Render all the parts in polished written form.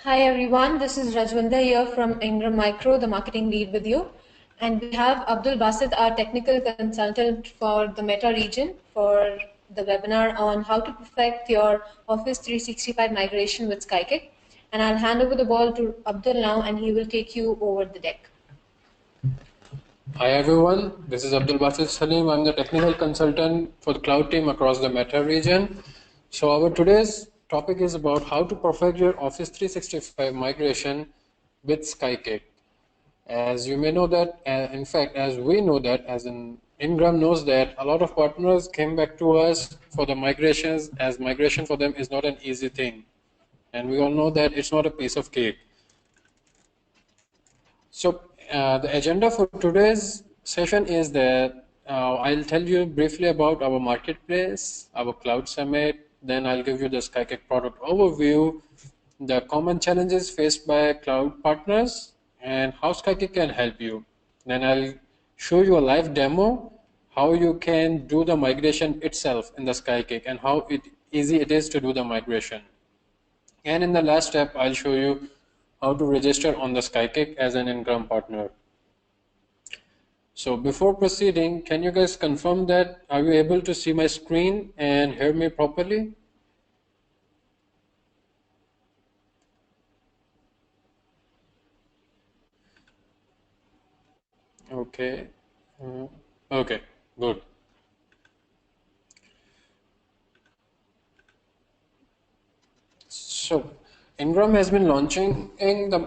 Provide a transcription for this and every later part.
Hi everyone, this is Rajwinda here from Ingram Micro, the marketing lead with you. And we have Abdul Basit, our technical consultant for the Meta region, for the webinar on how to perfect your Office 365 migration with Skykick. And I'll hand over the ball to Abdul now and he will take you over the deck. Hi everyone, this is Abdul Basit Salim. I'm the technical consultant for the cloud team across the Meta region. So our today's topic is about how to perfect your Office 365 migration with Skykick. As you may know that, in fact, as we know that, as in Ingram knows that, a lot of partners came back to us for the migrations, as migration for them is not an easy thing. And we all know that it's not a piece of cake. So the agenda for today's session is that I'll tell you briefly about our marketplace, our cloud summit, then I'll give you the Skykick product overview, the common challenges faced by cloud partners, and how Skykick can help you. Then I'll show you a live demo, how you can do the migration itself in the Skykick and how easy it is to do the migration. And in the last step, I'll show you how to register on the Skykick as an Ingram partner. So before proceeding, can you guys confirm that are you able to see my screen and hear me properly? Okay. Okay, good. So Ingram has been launching in the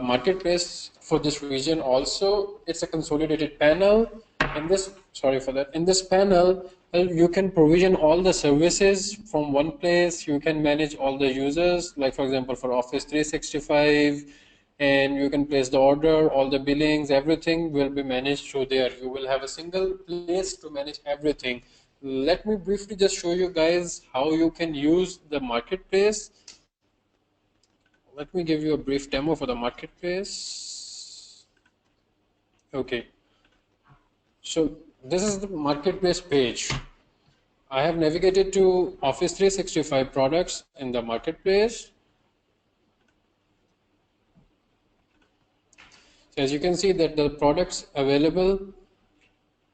marketplace for this region also. It's a consolidated panel. In this, sorry for that. In this panel, you can provision all the services from one place. You can manage all the users, like for example, for Office 365, and you can place the order, all the billings, everything will be managed through there. You will have a single place to manage everything. Let me briefly just show you guys how you can use the marketplace. Let me give you a brief demo for the marketplace. Okay, so this is the marketplace page. I have navigated to Office 365 products in the marketplace. So as you can see that the products available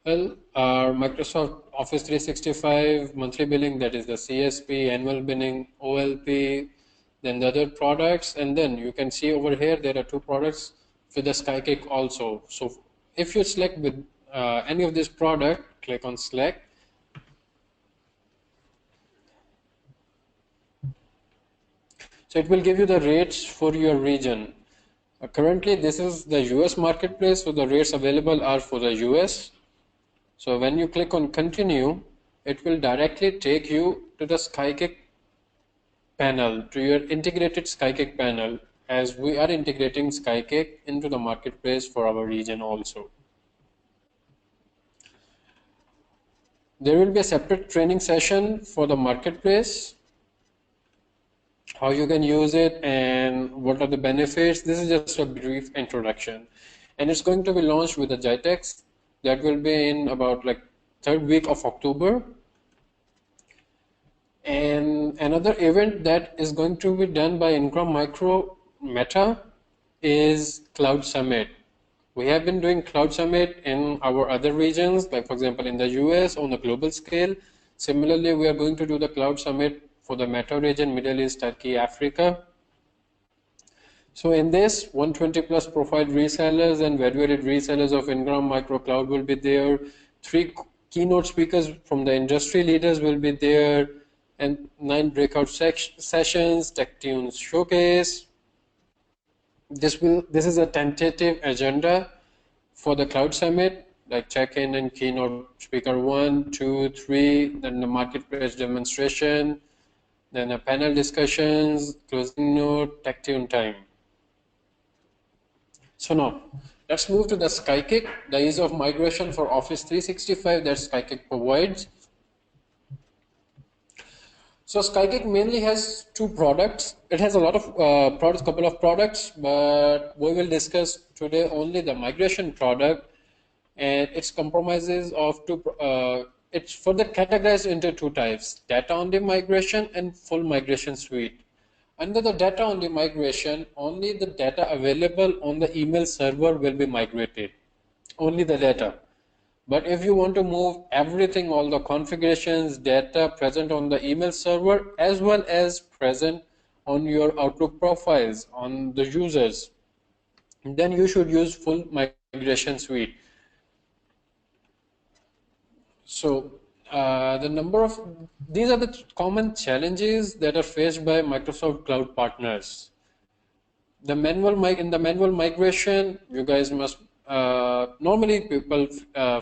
are Microsoft Office 365 monthly billing, that is the CSP, annual billing, OLP, then the other products, and then you can see over here there are two products with the Skykick also. So if you select with any of this product, click on select. So it will give you the rates for your region. Currently this is the US marketplace, so the rates available are for the US. So when you click on continue, it will directly take you to the Skykick panel, to your integrated Skykick panel, as we are integrating Skykick into the marketplace for our region also. There will be a separate training session for the marketplace, how you can use it and what are the benefits. This is just a brief introduction, and it's going to be launched with the GITEX. That will be in about like third week of October. And another event that is going to be done by Ingram Micro Meta is Cloud Summit. We have been doing Cloud Summit in our other regions, like for example in the US on a global scale. Similarly, we are going to do the Cloud Summit for the Meta region, Middle East, Turkey, Africa. So in this, 120 plus profiled resellers and value-added resellers of Ingram Micro Cloud will be there. 3 keynote speakers from the industry leaders will be there, and 9 breakout sessions, Tech Tunes showcase. This is a tentative agenda for the Cloud Summit, like check-in and keynote speaker 1, 2, 3, then the marketplace demonstration, then a panel discussions, closing note, Tech Tune time. So now, let's move to the Skykick, the ease of migration for Office 365 that Skykick provides. So Skykick mainly has 2 products. It has a lot of products, couple of products, but we will discuss today only the migration product, and its compromises of 2. It's further categorized into 2 types: data-only migration and full migration suite. Under the data only migration, only the data available on the email server will be migrated, only the data. But if you want to move everything, all the configurations, data present on the email server as well as present on your Outlook profiles on the users, then you should use full migration suite. So these are the common challenges that are faced by Microsoft Cloud partners. In the manual migration, you guys must normally people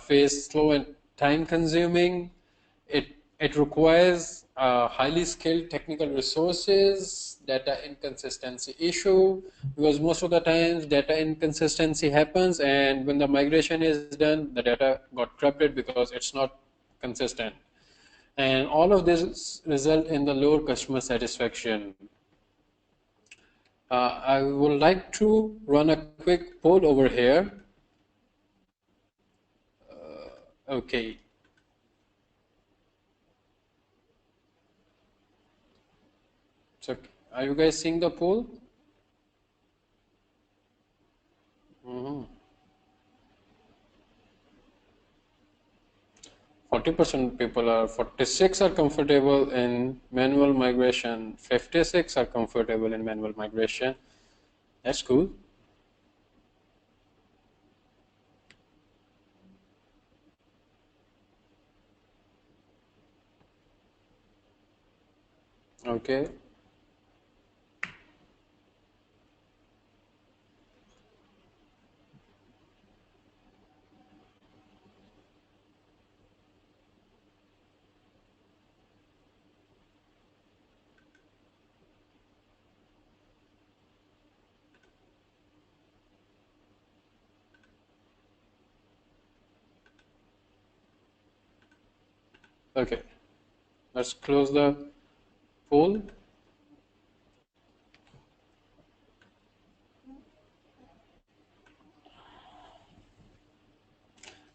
face slow and time consuming. It requires highly skilled technical resources, data inconsistency issue, because most of the times data inconsistency happens, and when the migration is done, the data got corrupted because it's not consistent, and all of this result in the lower customer satisfaction. I would like to run a quick poll over here. Okay. So, are you guys seeing the poll? 40% people 46 are comfortable in manual migration, 56 are comfortable in manual migration. That's cool. Okay. Okay. Let's close the poll.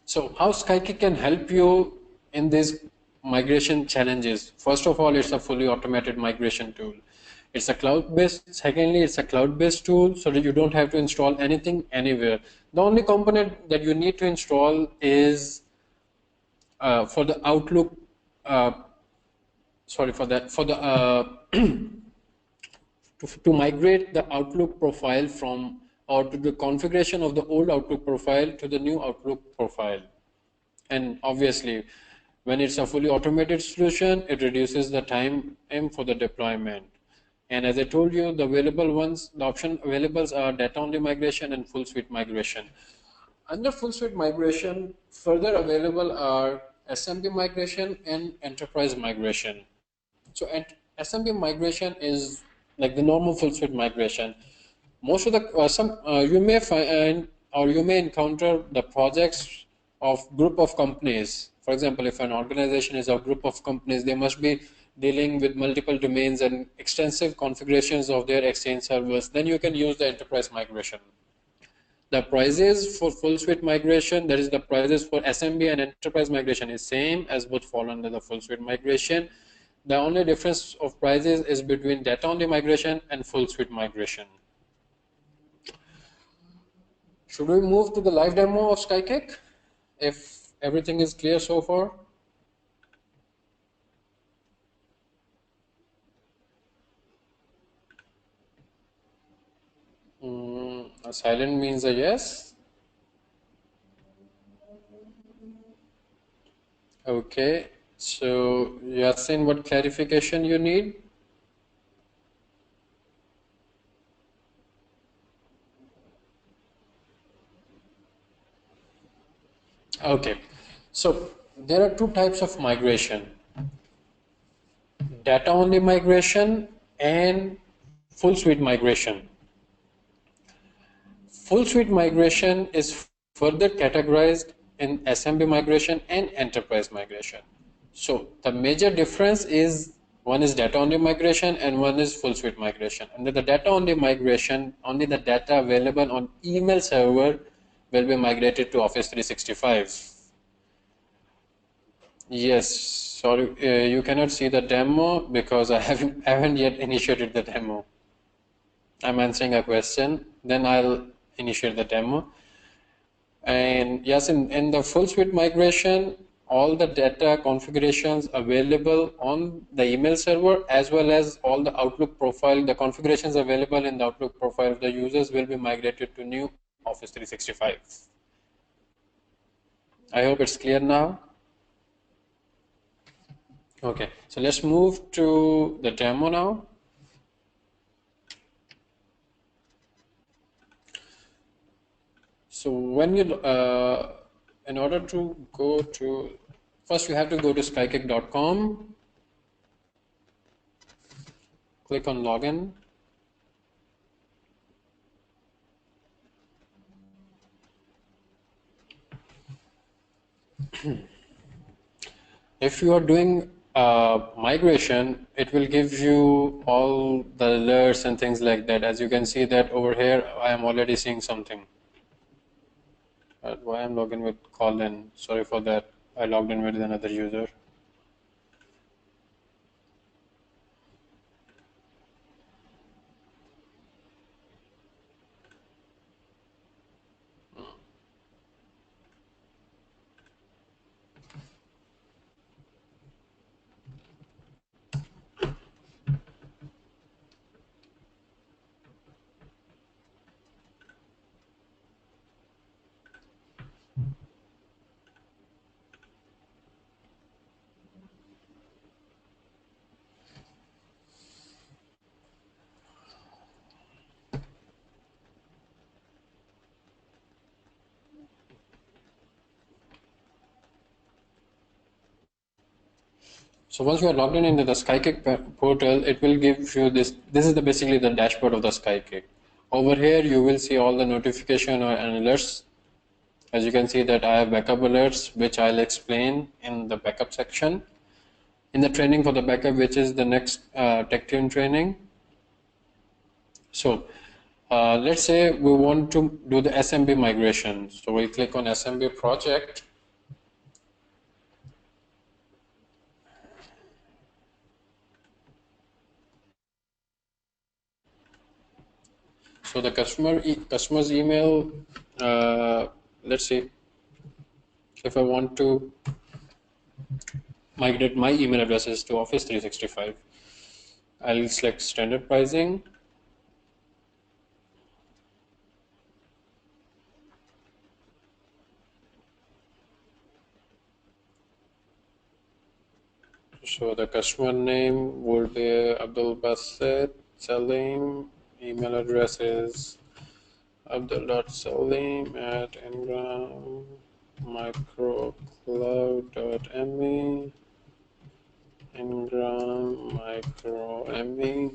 So how Skykick can help you in these migration challenges? First of all, it's a fully automated migration tool. It's a cloud-based. Secondly, it's a cloud-based tool so that you don't have to install anything anywhere. The only component that you need to install is for the Outlook. Sorry for that. For the to migrate the Outlook profile from or to the configuration of the old Outlook profile to the new Outlook profile. And obviously, when it's a fully automated solution, it reduces the time for the deployment. And as I told you, the available ones, the option availables are data only migration and full suite migration. Under full suite migration, further available are SMB migration and enterprise migration. So SMB migration is like the normal full suite migration. Most of the you may find or you may encounter the projects of group of companies. For example, if an organization is a group of companies, they must be dealing with multiple domains and extensive configurations of their Exchange servers. Then you can use the enterprise migration. The prices for full suite migration, that is the prices for SMB and enterprise migration, is same as both fall under the full suite migration. The only difference of prices is between data only migration and full suite migration. Should we move to the live demo of Skykick if everything is clear so far? A silent means a yes. Okay, so Yasin, what clarification you need? Okay, so there are two types of migration: data only migration and full suite migration. Full suite migration is further categorized in SMB migration and enterprise migration. So the major difference is one is data only migration and one is full suite migration. Under the data only migration, only the data available on email server will be migrated to Office 365. Yes, sorry, you cannot see the demo because I haven't yet initiated the demo. I'm answering a question, then I'll initiate the demo. And yes, in the full suite migration, all the data configurations available on the email server, as well as all the Outlook profile, the configurations available in the Outlook profile of the users will be migrated to new Office 365. I hope it's clear now. Okay, so let's move to the demo now. So when you, in order to go to, first you have to go to skykick.com, click on login. If you are doing migration, it will give you all the alerts and things like that. As you can see that over here, I am already seeing something. Why I'm logging with Colin? Sorry for that. I logged in with another user. So once you are logged in into the Skykick portal, it will give you this. This is basically the dashboard of the Skykick. Over here, you will see all the notification or alerts. As you can see that I have backup alerts, which I'll explain in the backup section. In the training for the backup, which is the next tech team training. So let's say we want to do the SMB migration. So we'll click on SMB project. So the customer's email, let's see, if I want to migrate my email addresses to Office 365, I'll select standard pricing. So the customer name would be Abdul Basit Salim. Email address is abdul.salim@Ingram microcloud.me. Ingram micro.me.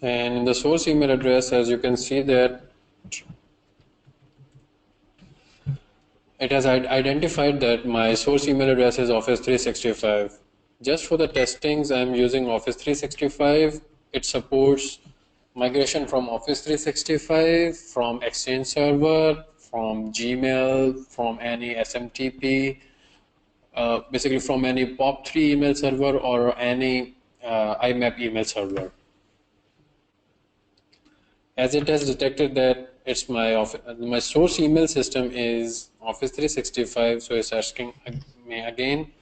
And in the source email address, as you can see that it has identified that my source email address is Office 365. Just for the testings, I'm using Office 365. It supports migration from Office 365, from Exchange Server, from Gmail, from any SMTP, basically from any POP3 email server or any IMAP email server. As it has detected that it's my source email system is Office 365, so it's asking me again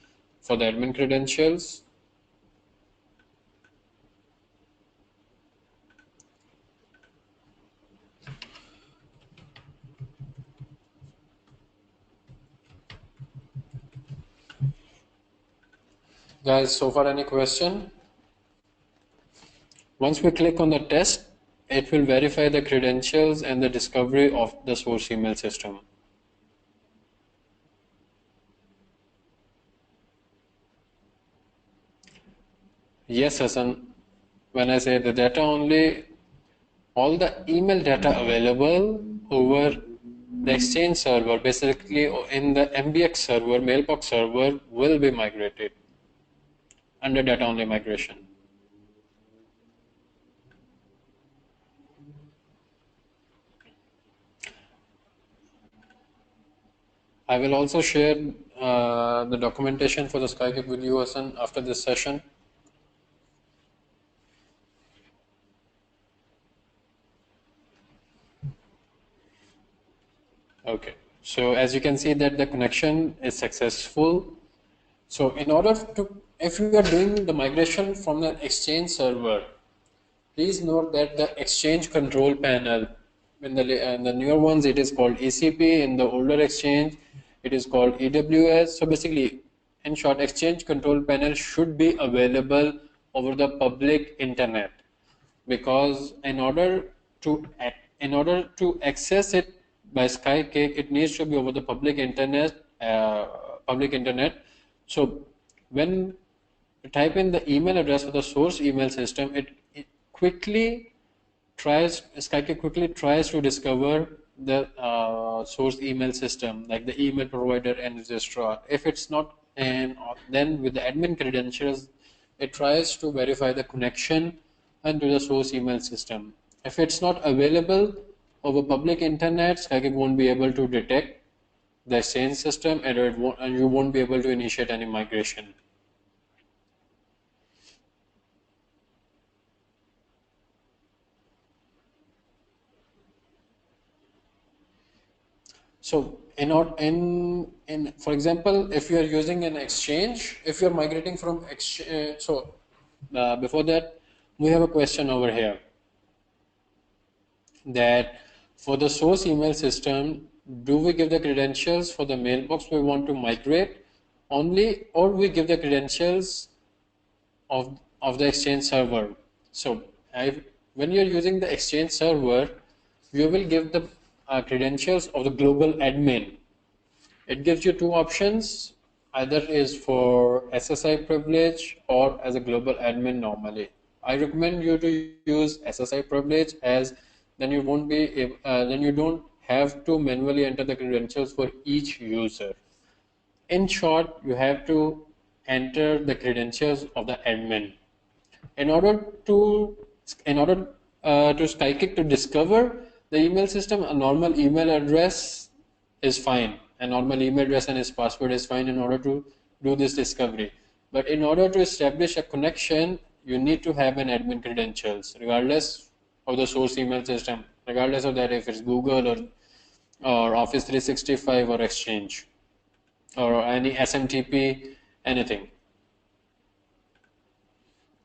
for the admin credentials. Guys, so far any question? Once we click on the test, it will verify the credentials and the discovery of the source email system. Yes, Hassan, when I say the data only, all the email data available over the Exchange server, basically in the MBX server, mailbox server, will be migrated under data only migration. I will also share the documentation for the Skykick with you, Hassan, after this session. Okay, so as you can see that the connection is successful. So in order to, if you are doing the migration from the Exchange server, please note that the Exchange control panel, in the newer ones it is called ECP, in the older Exchange it is called AWS. So basically, in short, Exchange control panel should be available over the public internet, because in order to access it by Skykick, it needs to be over the public internet. Public internet. So when you type in the email address of the source email system, it quickly Skykick quickly tries to discover the source email system, like the email provider and registrar. If it's not, and then with the admin credentials, it tries to verify the connection into the source email system. If it's not available over public internet, Skykick won't be able to detect the exchange system, and you won't be able to initiate any migration. So in for example, if you are using an exchange, if you are migrating from exchange, before that, we have a question over here that for the source email system, do we give the credentials for the mailbox we want to migrate only, or we give the credentials of the exchange server? So when you're using the exchange server, you will give the credentials of the global admin. It gives you two options, either is for SSI privilege or as a global admin normally. I recommend you to use SSI privilege, as then you won't be then you don't have to manually enter the credentials for each user. In short, you have to enter the credentials of the admin. In order to Skykick to discover the email system, a normal email address is fine. A normal email address and its password is fine in order to do this discovery. But in order to establish a connection, you need to have an admin credentials, regardless of the source email system, regardless of that if it's Google or Office 365 or Exchange or any SMTP, anything.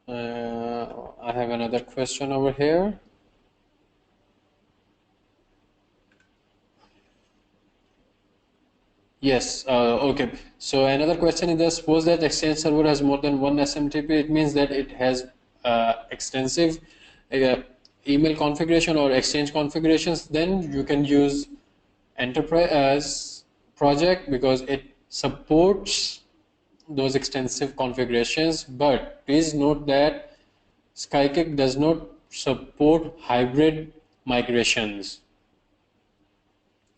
I have another question over here. Yes, okay. So another question is that suppose that Exchange server has more than one SMTP, it means that it has extensive uh, email configuration or Exchange configurations. Then you can use Enterprise project because it supports those extensive configurations. But please note that Skykick does not support hybrid migrations.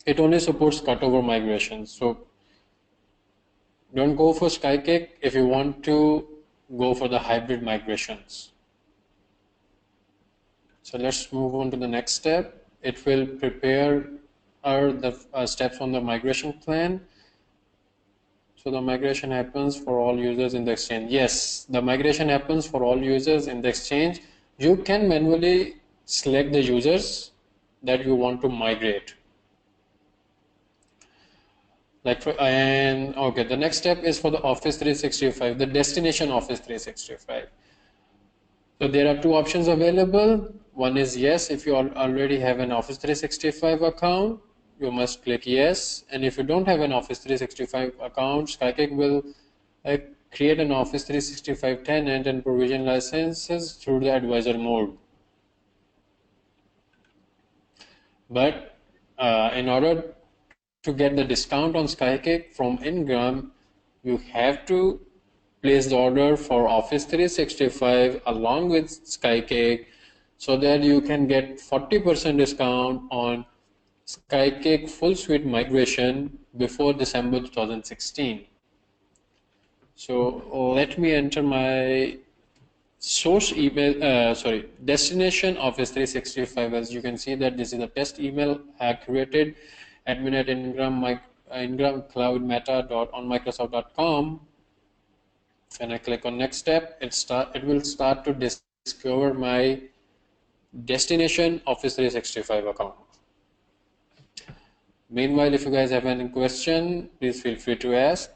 It only supports cutover migrations. So don't go for Skykick if you want to go for the hybrid migrations. So let's move on to the next step. It will prepare the steps on the migration plan. So the migration happens for all users in the exchange. Yes, the migration happens for all users in the exchange. You can manually select the users that you want to migrate. Okay, the next step is for the Office 365, the destination Office 365. So there are two options available. One is yes, if you already have an Office 365 account, you must click yes. And if you don't have an Office 365 account, Skykick will create an Office 365 tenant and provision licenses through the advisor mode. But in order to get the discount on Skykick from Ingram, you have to place the order for Office 365 along with Skykick so that you can get 40% discount on Skykick full suite migration before December 2016. So let me enter my source email, destination Office 365. As you can see that this is a test email created admin at Ingram Cloud Meta.onmicrosoft.com. When I click on next step, it will start to discover my destination Office 365 account. Meanwhile, if you guys have any question, please feel free to ask.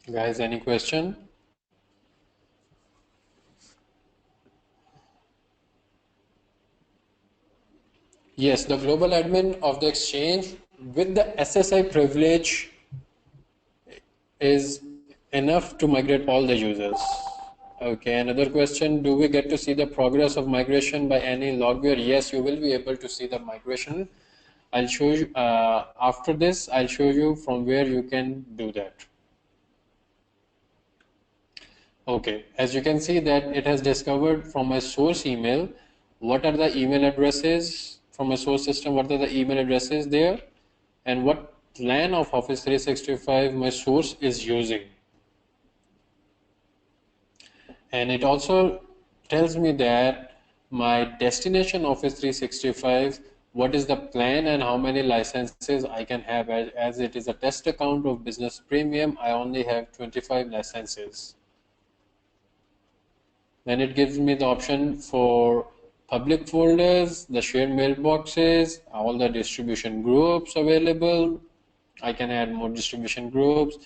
Guys, any question? Yes, the global admin of the exchange with the SSI privilege is enough to migrate all the users. Okay, another question, do we get to see the progress of migration by any logware? Yes, you will be able to see the migration. I'll show you after this, I'll show you from where you can do that. Okay, as you can see that it has discovered from my source email what are the email addresses from a source system, what are the email addresses there, and what plan of Office 365 my source is using. And it also tells me that my destination Office 365, what is the plan and how many licenses I can have. As it is a test account of Business Premium, I only have 25 licenses. Then it gives me the option for public folders, the shared mailboxes, all the distribution groups available. I can add more distribution groups,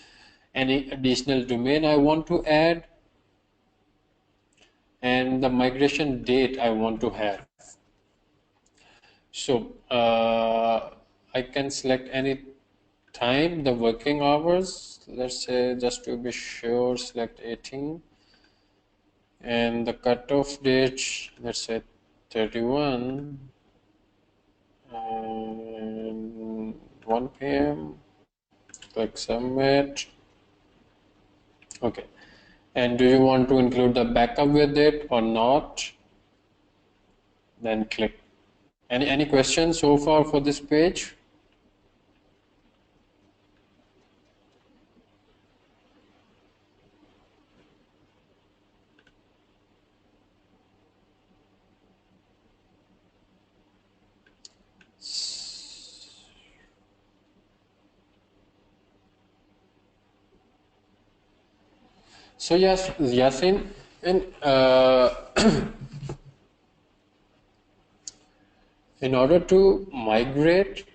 any additional domain I want to add, and the migration date I want to have. So I can select any time, the working hours. Let's say, just to be sure, select 18. And the cutoff date, let's say 31 and 1 p.m. Click submit. Okay. And do you want to include the backup with it or not? Then click. Any questions so far for this page? So yes, Yasin, in in order to migrate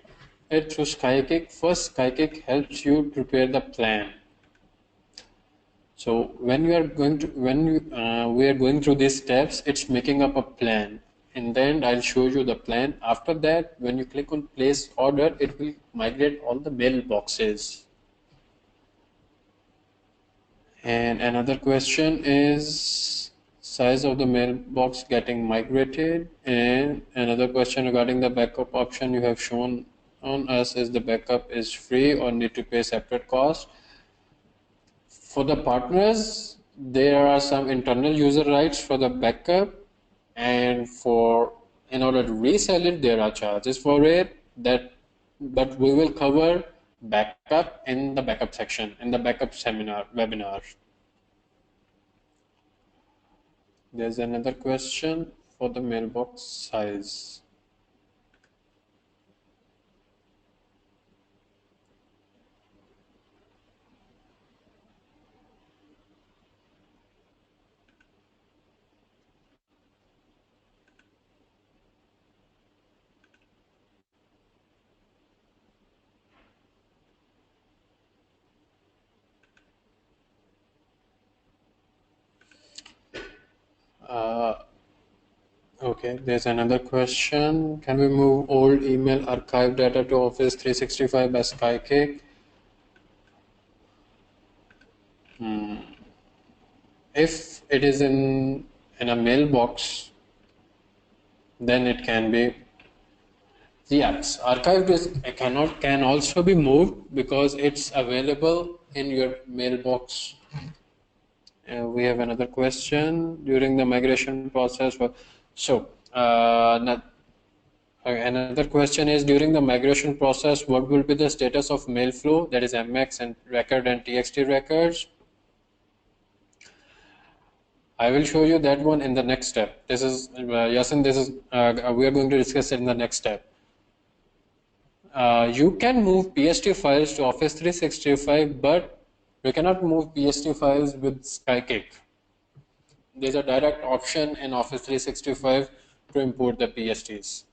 it through Skykick, first Skykick helps you prepare the plan. So when we are going through these steps, it's making up a plan. In the end, I'll show you the plan. After that, when you click on place order, it will migrate all the mailboxes. And another question is size of the mailbox getting migrated. And another question regarding the backup option you have shown on us is the backup is free or need to pay separate cost. For the partners, there are some internal user rights for the backup, and in order to resell it, there are charges for it. But we will cover backup in the backup section, in the backup webinar. There's another question for the mailbox size. Okay, there's another question. Can we move old email archive data to Office 365 by Skykick? If it is in a mailbox, then it can be. Yes, archived can also be moved because it's available in your mailbox. We have another question during the migration process. Another question is, during the migration process, what will be the status of mail flow, that is MX and record and TXT records? I will show you that one in the next step. This is Yasin. This is we are going to discuss it in the next step. You can move PST files to Office 365, but you cannot move PST files with Skykick. There's a direct option in Office 365 to import the PSTs.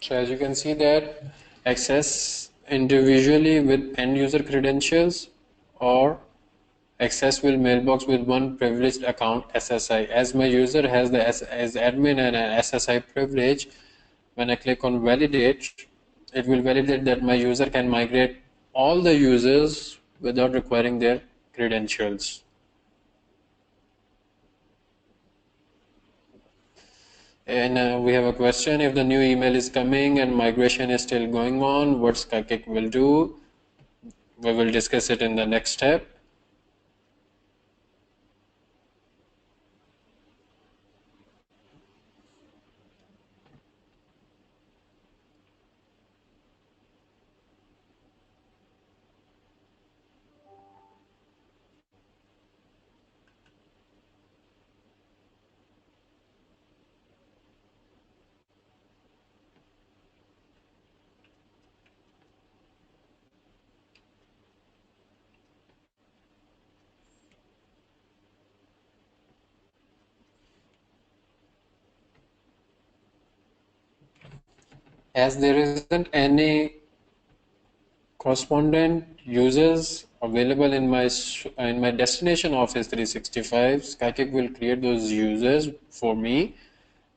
So as you can see that access individually with end user credentials or access will mailbox with one privileged account SSI. As my user has the as admin and an SSI privilege, when I click on validate, it will validate that my user can migrate all the users without requiring their credentials. And we have a question: if the new email is coming and migration is still going on, what Skykick will do? We will discuss it in the next step. As there isn't any correspondent users available in my destination Office 365, Skykick will create those users for me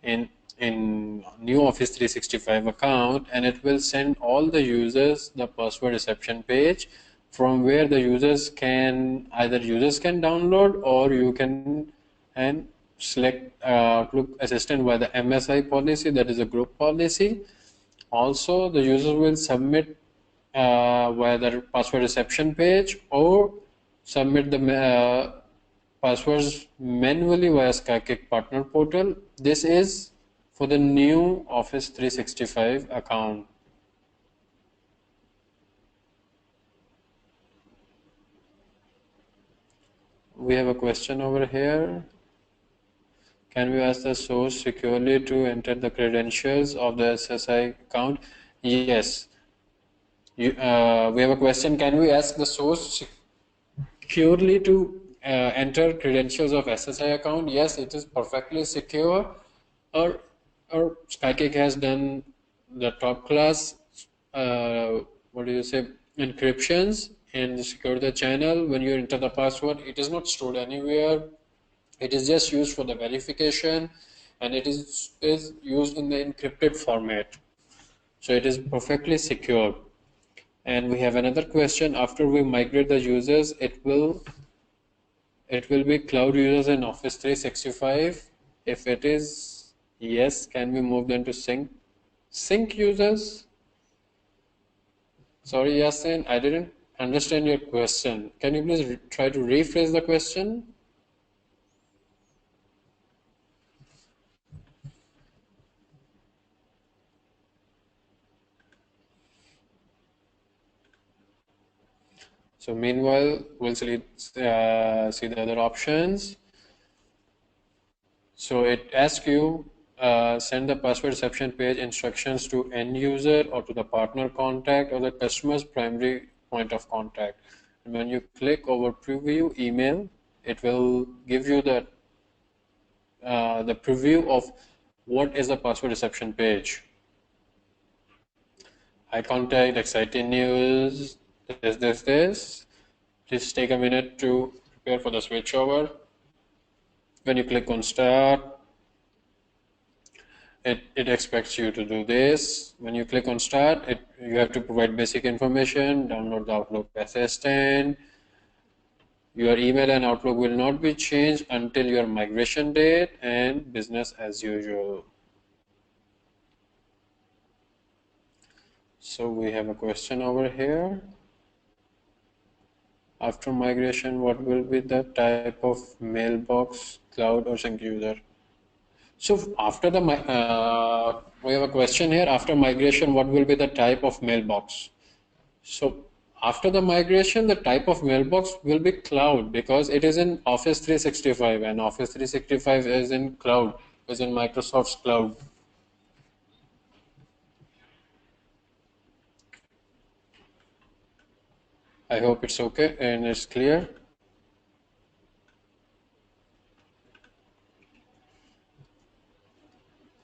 in new Office 365 account, and it will send all the users the password reception page from where the users can download, or you can and select Outlook Assistant by the MSI policy, that is a group policy. Also, the user will submit via the password reception page or submit the passwords manually via Skykick partner portal. This is for the new Office 365 account. We have a question over here. Can we ask the source securely to enter the credentials of the SSI account? Yes. We have a question. Can we ask the source securely to enter credentials of SSI account? Yes, it is perfectly secure. Or Skykick has done the top class encryptions and secure the channel. When you enter the password, it is not stored anywhere. It is just used for the verification, and it is used in the encrypted format. So it is perfectly secure. And we have another question: after we migrate the users, it will be cloud users in Office 365. If it is yes, can we move them to sync users? Sorry, Yasin, I didn't understand your question. Can you please try to rephrase the question? So meanwhile, we'll see the other options. So it asks you send the password reception page instructions to end user or to the partner contact or the customer's primary point of contact. And when you click over preview email, it will give you the preview of what is the password reception page. High contact, exciting news, this. Please take a minute to prepare for the switchover. When you click on start, it expects you to do this. When you click on start, you have to provide basic information, download the Outlook Assistant. Your email and Outlook will not be changed until your migration date, and business as usual. So we have a question over here. After migration, what will be the type of mailbox, cloud, or sync user? So after the we have a question here. After migration, what will be the type of mailbox? So after the migration, the type of mailbox will be cloud because it is in Office 365 and Office 365 is in cloud, is in Microsoft's cloud. I hope it's okay and it's clear.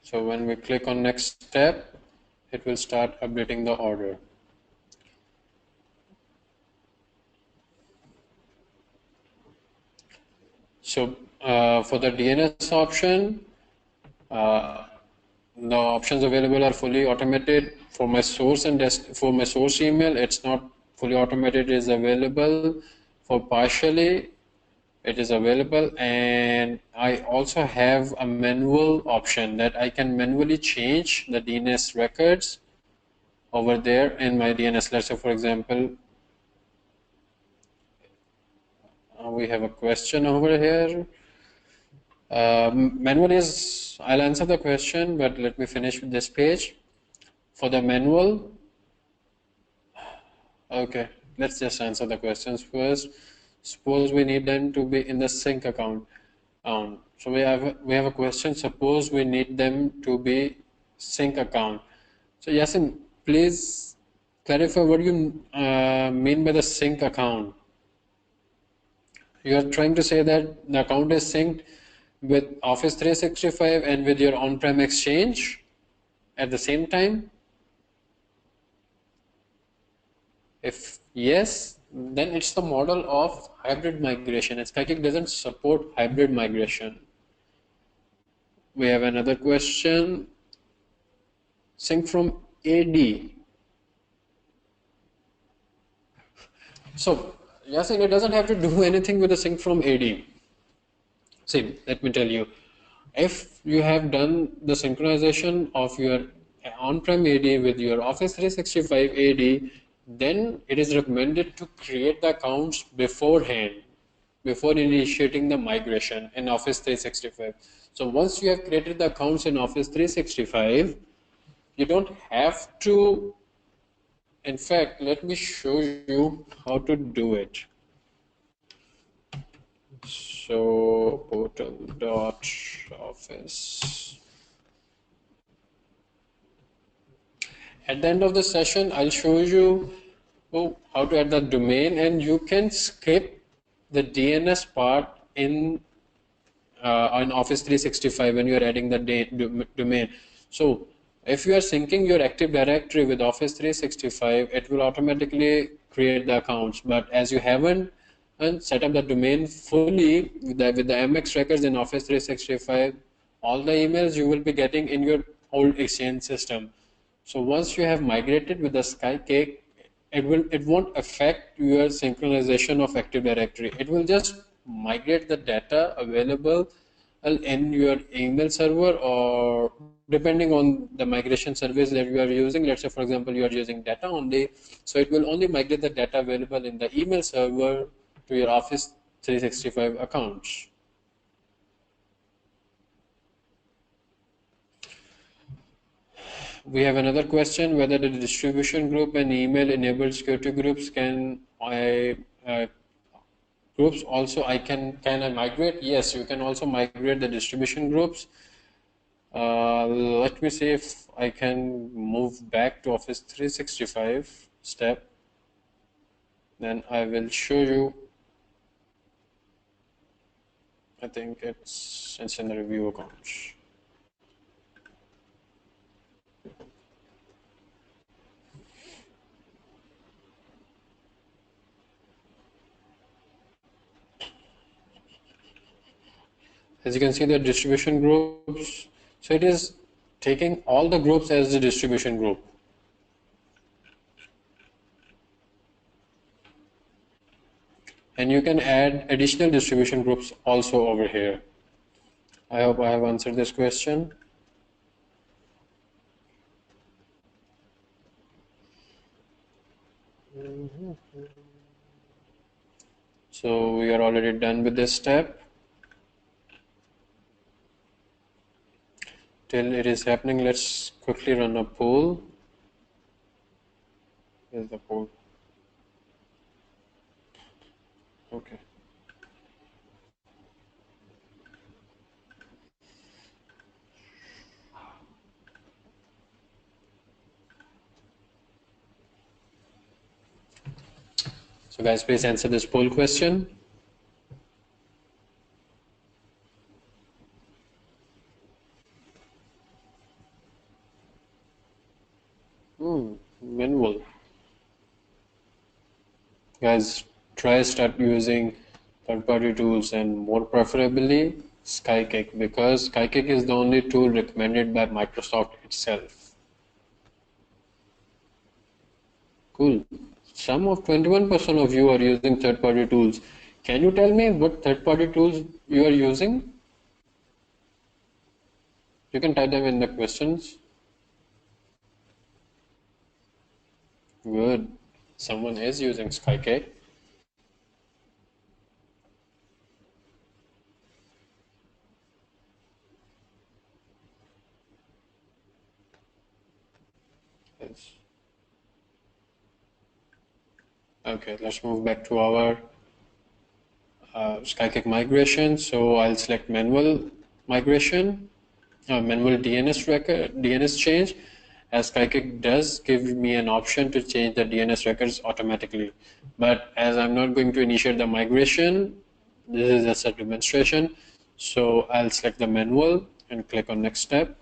So when we click on next step, it will start updating the order. So for the DNS option, the options available are fully automated. For my source and for my source email, it's not fully automated. It is available. For partially, it is available, and I also have a manual option that I can manually change the DNS records over there in my DNS. Let's say, for example, we have a question over here. Manual is, I'll answer the question, but let me finish with this page. For the manual, okay, let's just answer the questions first. Suppose we need them to be in the sync account. So we have a question. Suppose we need them to be sync account. So Yasin, please clarify what you mean by the sync account. You are trying to say that the account is synced with Office 365 and with your on-prem exchange at the same time? If yes, then it's the model of hybrid migration. And Skykick doesn't support hybrid migration. We have another question. Sync from AD. So, Yasin, it doesn't have to do anything with the sync from AD. See, let me tell you. If you have done the synchronization of your on-prem AD with your Office 365 AD, then it is recommended to create the accounts beforehand, before initiating the migration in Office 365. So once you have created the accounts in Office 365, you don't have to, in fact, let me show you how to do it. So portal.office. At the end of the session, I'll show you how to add the domain, and you can skip the DNS part in on Office 365 when you are adding the domain. So if you are syncing your Active Directory with Office 365, it will automatically create the accounts. But as you haven't set up the domain fully with the MX records in Office 365, all the emails you will be getting in your old Exchange system. So once you have migrated with the Skykick, it won't affect your synchronization of Active Directory. It will just migrate the data available in your email server, or depending on the migration service that you are using. Let's say, for example, you are using data only, so it will only migrate the data available in the email server to your Office 365 accounts. We have another question, whether the distribution group and email enabled security groups can also can I migrate? Yes, you can also migrate the distribution groups. Let me see if I can move back to Office 365 step. Then I will show you. I think it's in the review accounts. As you can see, the distribution groups. So it is taking all the groups as the distribution group. And you can add additional distribution groups also over here. I hope I have answered this question. So we are already done with this step. Till it is happening, let's quickly run a poll. Here's the poll. Okay. So guys, please answer this poll question. Manual. Guys, try start using third-party tools and more preferably Skykick, because Skykick is the only tool recommended by Microsoft itself. Cool. Some of 21% of you are using third-party tools. Can you tell me what third-party tools you are using? You can type them in the questions. Good. Someone is using Skykick. Yes. Okay, let's move back to our Skykick migration. So I'll select manual migration, manual DNS change, as Skykick does give me an option to change the DNS records automatically. But as I'm not going to initiate the migration, this is just a demonstration. So I'll select the manual and click on next step.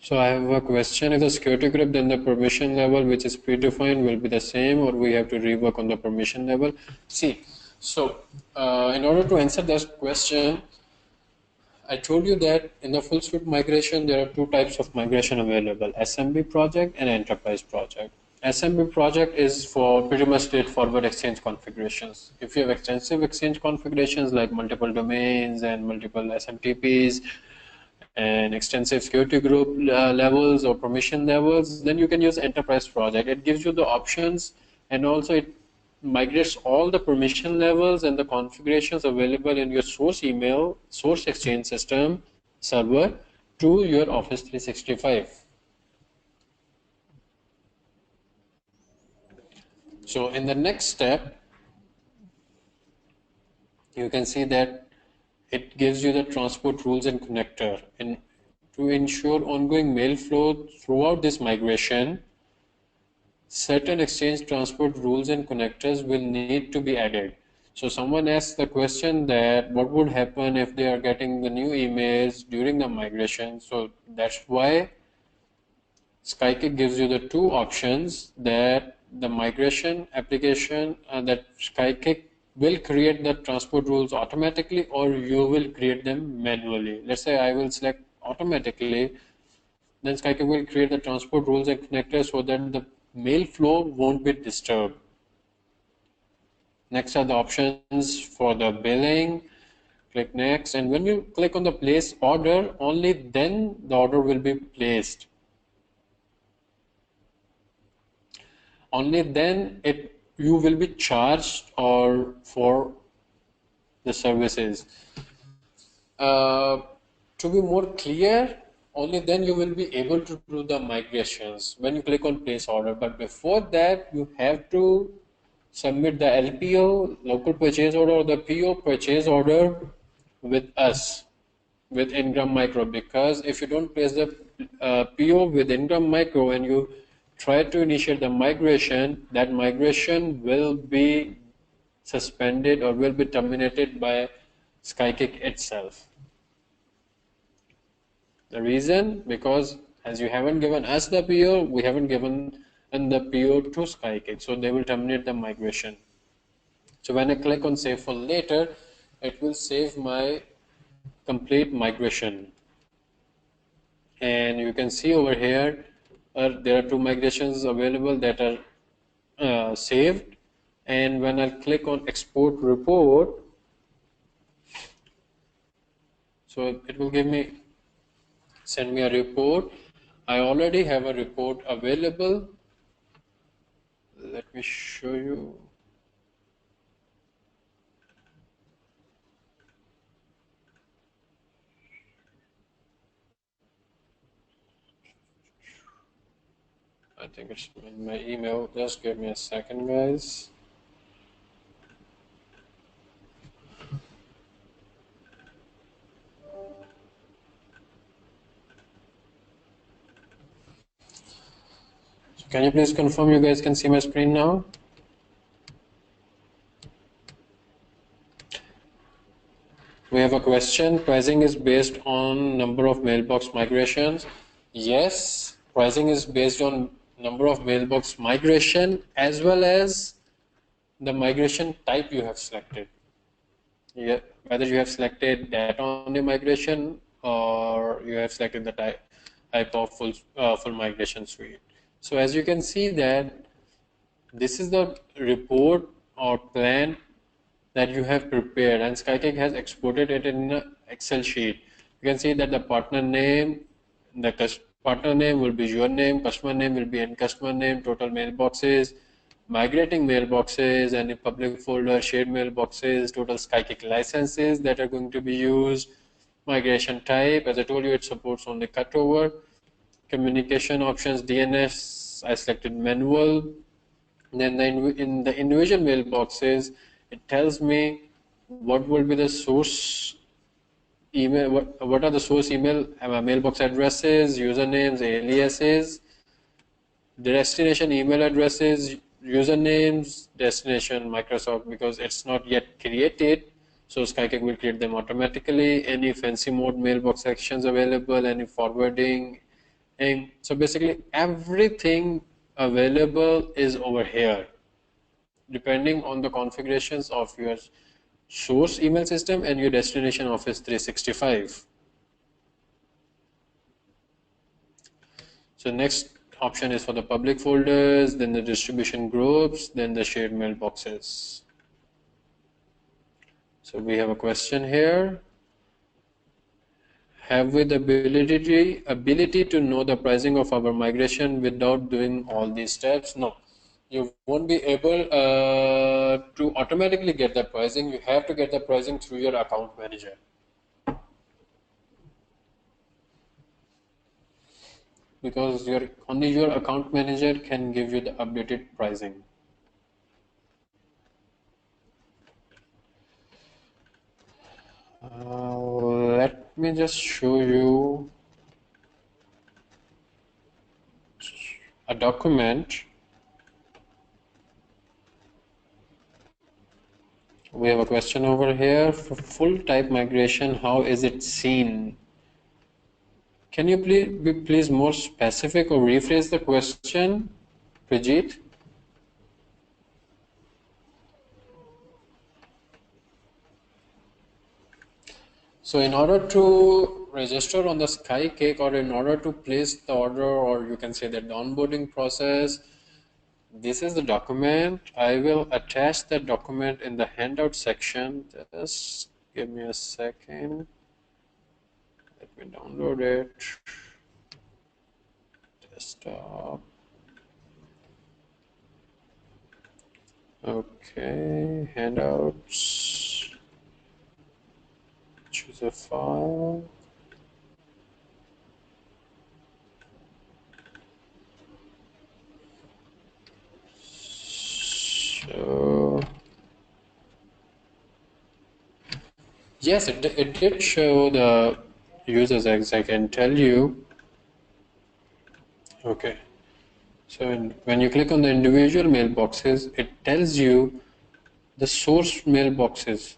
So I have a question. If the security group, then the permission level which is predefined will be the same, or we have to rework on the permission level? See, so in order to answer this question, I told you that in the full suite migration, there are two types of migration available: SMB project and enterprise project. SMB project is for pretty much straightforward Exchange configurations. If you have extensive Exchange configurations like multiple domains and multiple SMTPs, and extensive security group levels or permission levels, then you can use enterprise project. It gives you the options, and also it migrates all the permission levels and the configurations available in your source email, source exchange system server to your Office 365. So in the next step, you can see that it gives you the transport rules and connector. And to ensure ongoing mail flow throughout this migration, certain Exchange transport rules and connectors will need to be added. So someone asked the question that what would happen if they are getting the new emails during the migration. So that's why Skykick gives you the two options, that the migration application that Skykick will create the transport rules automatically, or you will create them manually. Let's say I will select automatically, then Skykick will create the transport rules and connectors so that the mail flow won't be disturbed. Next are the options for the billing. Click next, and when you click on the place order, only then the order will be placed. Only then you will be charged or for the services. To be more clear, only then you will be able to do the migrations when you click on place order. But before that, you have to submit the LPO, local purchase order, or the PO purchase order with us, with Ingram Micro, because if you don't place the PO with Ingram Micro and you try to initiate the migration, that migration will be suspended or will be terminated by Skykick itself. The reason, because as you haven't given us the PO, we haven't given the PO to Skykick, so they will terminate the migration. So when I click on save for later, it will save my complete migration. And you can see over here there are two migrations available that are saved, and when I click on export report, so it will send me a report. I already have a report available. Let me show you. I think it's in my email. Just give me a second, guys. So can you please confirm you guys can see my screen now? We have a question. Pricing is based on number of mailbox migrations. Yes, pricing is based on number of mailbox migration as well as the migration type you have selected. Yeah, whether you have selected data only migration or you have selected the type of full migration suite. So as you can see that this is the report or plan that you have prepared, and Skykick has exported it in an Excel sheet. You can see that the partner name, partner name will be your name, customer name will be end customer name, total mailboxes, migrating mailboxes, any public folder, shared mailboxes, total Skykick licenses that are going to be used, migration type. As I told you, it supports only cutover. Communication options, DNS, I selected manual. Then in the individual mailboxes, it tells me what will be the source email, what are the source email, mailbox addresses, usernames, aliases, the destination email addresses, usernames, destination Microsoft, because it's not yet created. So Skykick will create them automatically. Any fancy mode mailbox actions available, any forwarding. And so basically everything available is over here, depending on the configurations of your source email system and your destination Office 365. So next option is for the public folders, then the distribution groups, then the shared mailboxes. So we have a question here. Have we the ability to know the pricing of our migration without doing all these steps? No, you won't be able to automatically get the pricing. You have to get the pricing through your account manager. Because only your account manager can give you the updated pricing. Let me just show you a document. We have a question over here. For full type migration, how is it seen? Can you please be more specific or rephrase the question, Prijit? So in order to register on the Skykick, or in order to place the order, or you can say that the onboarding process, this is the document. I will attach the document in the handout section. Just give me a second. Let me download it. Desktop. Okay, handouts. Choose a file. So yes, it did show the users, as I can tell you. Okay, so when you click on the individual mailboxes, it tells you the source mailboxes.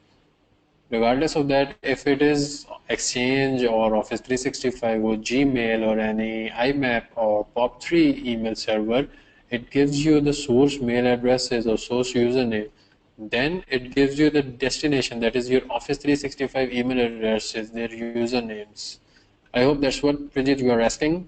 Regardless of that, if it is Exchange or Office 365 or Gmail or any IMAP or POP3 email server, it gives you the source mail addresses or source username. Then it gives you the destination, that is your Office 365 email addresses, their usernames. I hope that's what, Prijit, you are asking.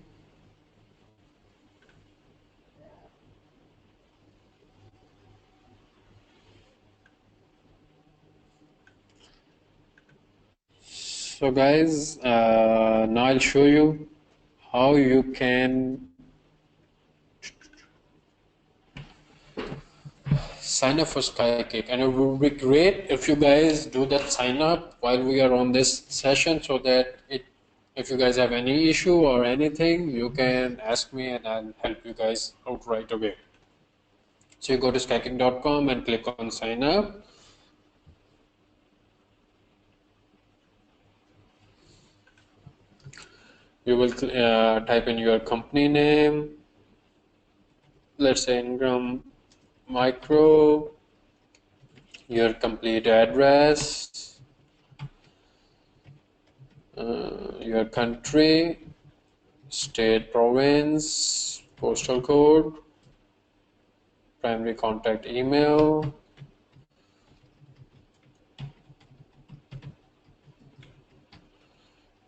So guys, now I'll show you how you can sign up for Skykick, and it would be great if you guys do that sign up while we are on this session, so that if you guys have any issue or anything, you can ask me and I'll help you guys out right away. So you go to skykick.com and click on sign up. You will type in your company name, let's say Ingram Micro, your complete address, your country, state, province, postal code, primary contact email,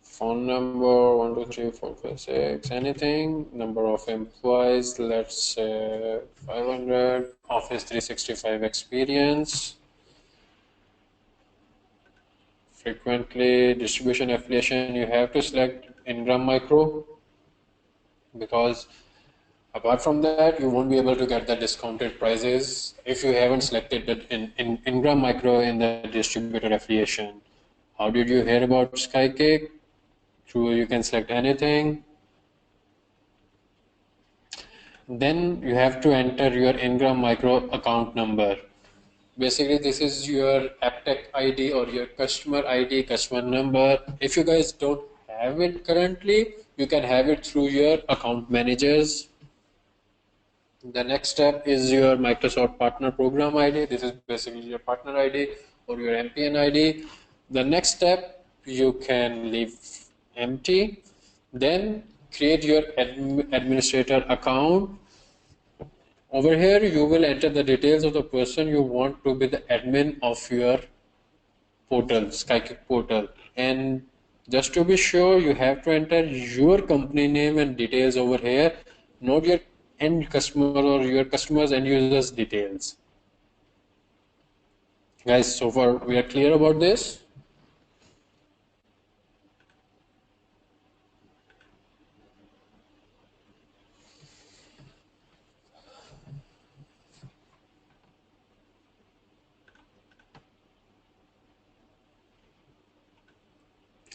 phone number 12345 anything, number of employees, let's say 500, Office 365 experience, frequently, distribution affiliation. You have to select Ingram Micro, because apart from that, you won't be able to get the discounted prices if you haven't selected that in Ingram Micro in the distributor affiliation. How did you hear about Skykick? Through, you can select anything. Then you have to enter your Ingram Micro account number. Basically, this is your AppTech ID or your customer ID, customer number. If you guys don't have it currently, you can have it through your account managers. The next step is your Microsoft Partner Program ID. This is basically your partner ID or your MPN ID. The next step, you can leave empty. Then create your administrator account. Over here, you will enter the details of the person you want to be the admin of your portal, Skykick portal. And just to be sure, you have to enter your company name and details over here, not your end customer or your customers and users details. Guys, so far we are clear about this?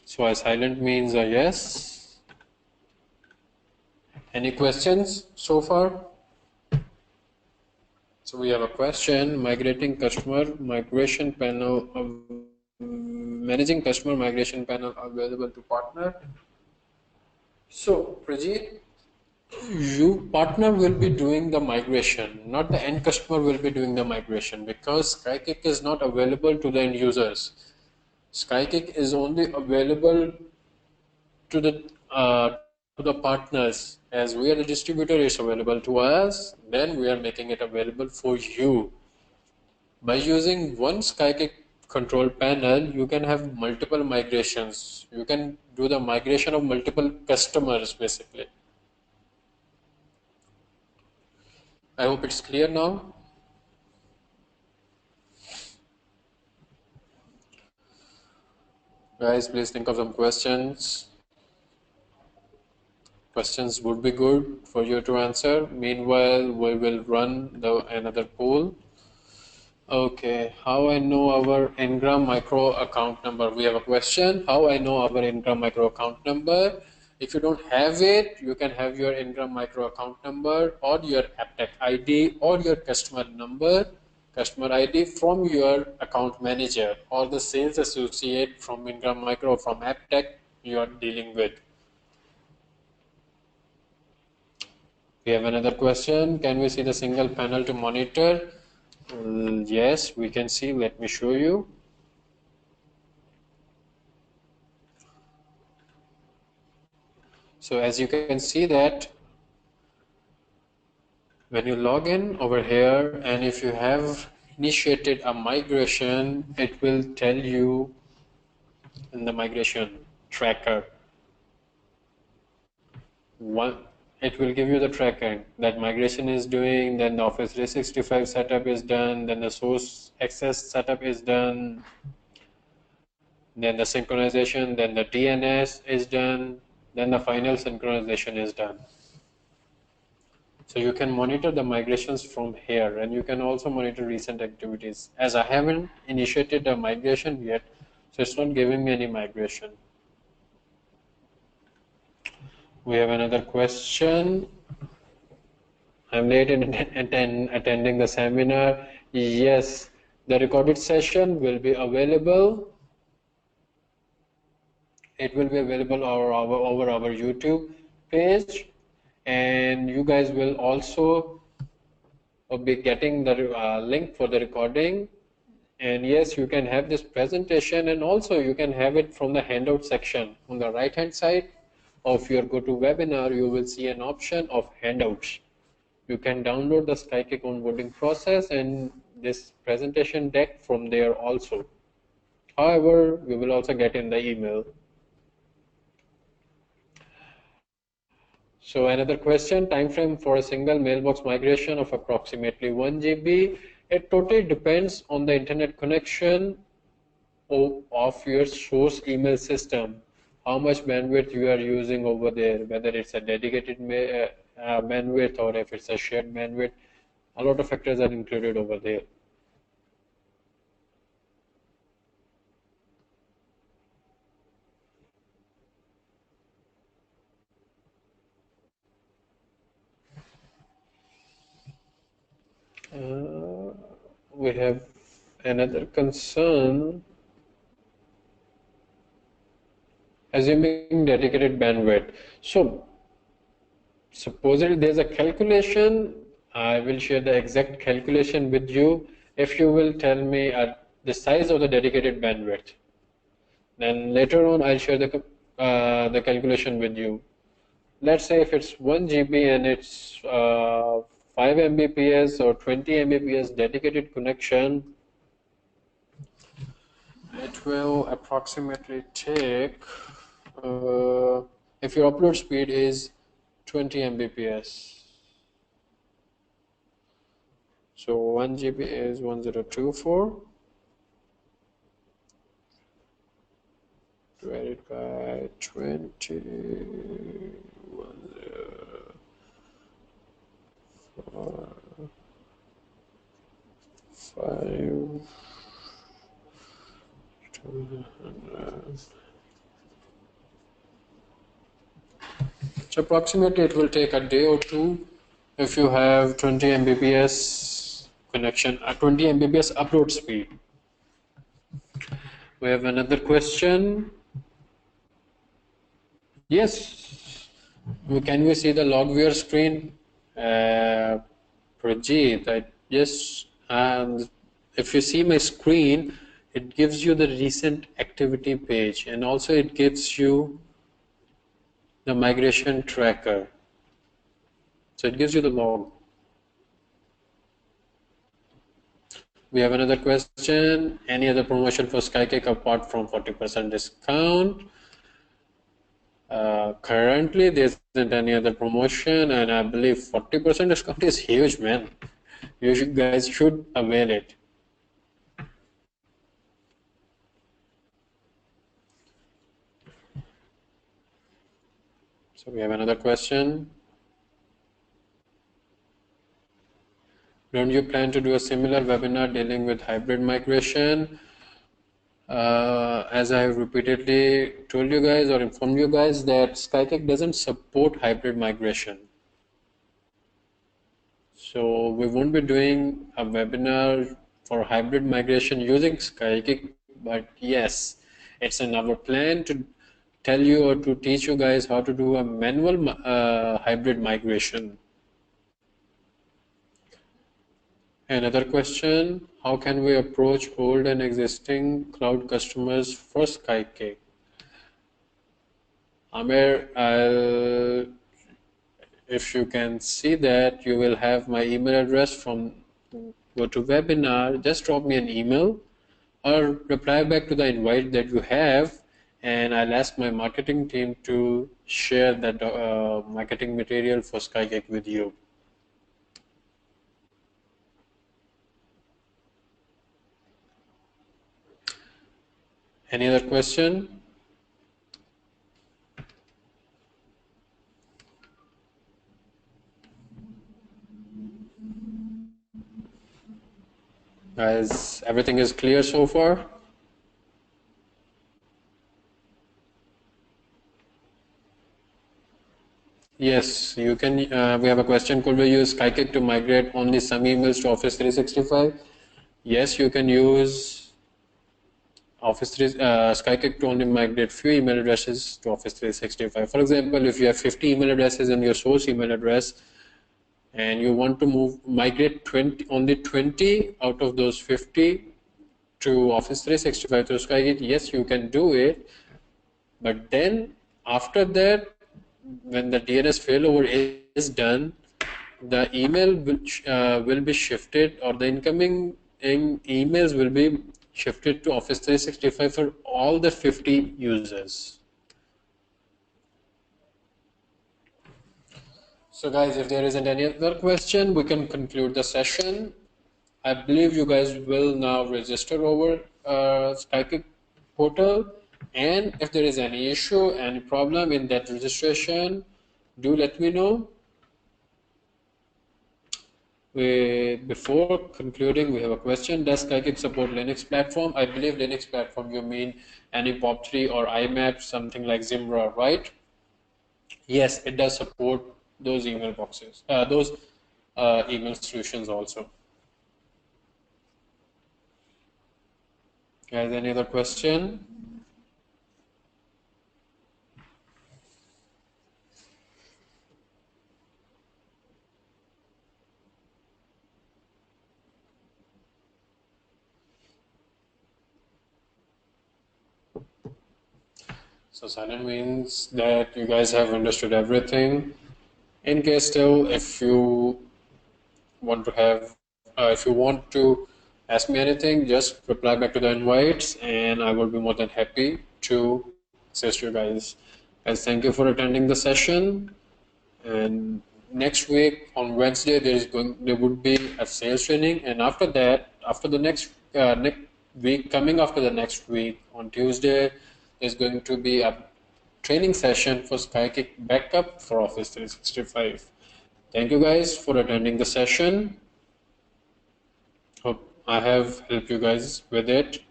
So a silent means a yes. Any questions so far? So we have a question: migrating customer migration panel, managing customer migration panel available to partner. So Prajit, you partner will be doing the migration, not the end customer will be doing the migration, because Skykick is not available to the end users. Skykick is only available to the partners. As we are the distributor, it's available to us. Then we are making it available for you. By using one Skykick control panel, you can have multiple migrations. You can do the migration of multiple customers basically. I hope it's clear now. Guys, please think of some questions. Questions would be good for you to answer. Meanwhile, we will run another poll. Okay, how I know our Ingram micro account number? We have a question. How I know our Ingram micro account number? If you don't have it, you can have your Ingram micro account number or your AppTech ID or your customer number, customer ID from your account manager or the sales associate from Ingram micro, from AppTech you are dealing with. We have another question. Can we see the single panel to monitor? Yes, we can see. Let me show you. So as you can see that when you log in over here, and if you have initiated a migration, it will tell you in the migration tracker. It will give you the tracker that migration is doing, then the Office 365 setup is done, then the source access setup is done, then the synchronization, then the DNS is done, then the final synchronization is done. So you can monitor the migrations from here, and you can also monitor recent activities. As I haven't initiated a migration yet, so it's not giving me any migration. We have another question. I'm late in attending the seminar. Yes, the recorded session will be available. It will be available over our YouTube page, and you guys will also be getting the link for the recording. And yes, you can have this presentation, and also you can have it from the handout section. On the right hand side of your GoToWebinar, you will see an option of handouts. You can download the Skykick onboarding process and this presentation deck from there also. However, you will also get in the email. So another question, time frame for a single mailbox migration of approximately 1 GB. It totally depends on the internet connection of your source email system, how much bandwidth you are using over there, whether it's a dedicated bandwidth or if it's a shared bandwidth. A lot of factors are included over there. We have another concern, assuming dedicated bandwidth. So supposedly there's a calculation. I will share the exact calculation with you if you will tell me the size of the dedicated bandwidth. Then later on I'll share the calculation with you. Let's say if it's 1 GB and it's 5 Mbps or 20 Mbps dedicated connection, it will approximately take, if your upload speed is 20 Mbps, so 1 GB is 1024 divided by 20, 5, 200. So approximately it will take a day or two if you have 20 Mbps connection, 20 Mbps upload speed. We have another question. Yes, can we see the log viewer screen? Prajit, yes, and if you see my screen, it gives you the recent activity page, and also it gives you the migration tracker. So it gives you the log. We have another question. Any other promotion for Skykick apart from 40% discount? Currently, there isn't any other promotion, and I believe 40% discount is huge, man. You guys should avail it. So we have another question. Don't you plan to do a similar webinar dealing with hybrid migration? As I have repeatedly told you guys or informed you guys that Skykick doesn't support hybrid migration. So we won't be doing a webinar for hybrid migration using Skykick, but yes, it's in our plan to tell you or to teach you guys how to do a manual hybrid migration. Another question, how can we approach old and existing cloud customers for Skykick? Amir, if you can see that, you will have my email address from GoToWebinar. Just drop me an email or reply back to the invite that you have, and I'll ask my marketing team to share that marketing material for Skykick with you. Any other question? Guys, everything is clear so far? Yes, you can. We have a question. Could we use Skykick to migrate only some emails to Office 365? Yes, you can use Skykick to only migrate few email addresses to Office 365. For example, if you have 50 email addresses in your source email address and you want to migrate only 20 out of those 50 to Office 365 through Skykick, yes, you can do it. But then after that, when the DNS failover is done, the email will be shifted, or the incoming emails will be shifted to Office 365 for all the 50 users. So guys, if there isn't any other question, we can conclude the session. I believe you guys will now register over Skykick portal, and if there is any issue, any problem in that registration, do let me know. Before concluding, we have a question. Does Skykick support Linux platform? I believe Linux platform, you mean any POP3 or IMAP, something like Zimbra, right? Yes, it does support those email boxes, those email solutions also. Guys, any other question? So silent means that you guys have understood everything. In case still, if you want to ask me anything, just reply back to the invites, and I will be more than happy to assist you guys. Guys, thank you for attending the session. And next week on Wednesday, there would be a sales training, and after that, after the next week, coming after the next week on Tuesday, there's going to be a training session for Skykick backup for Office 365. Thank you guys for attending the session. Hope I have helped you guys with it,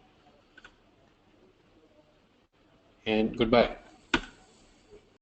and goodbye.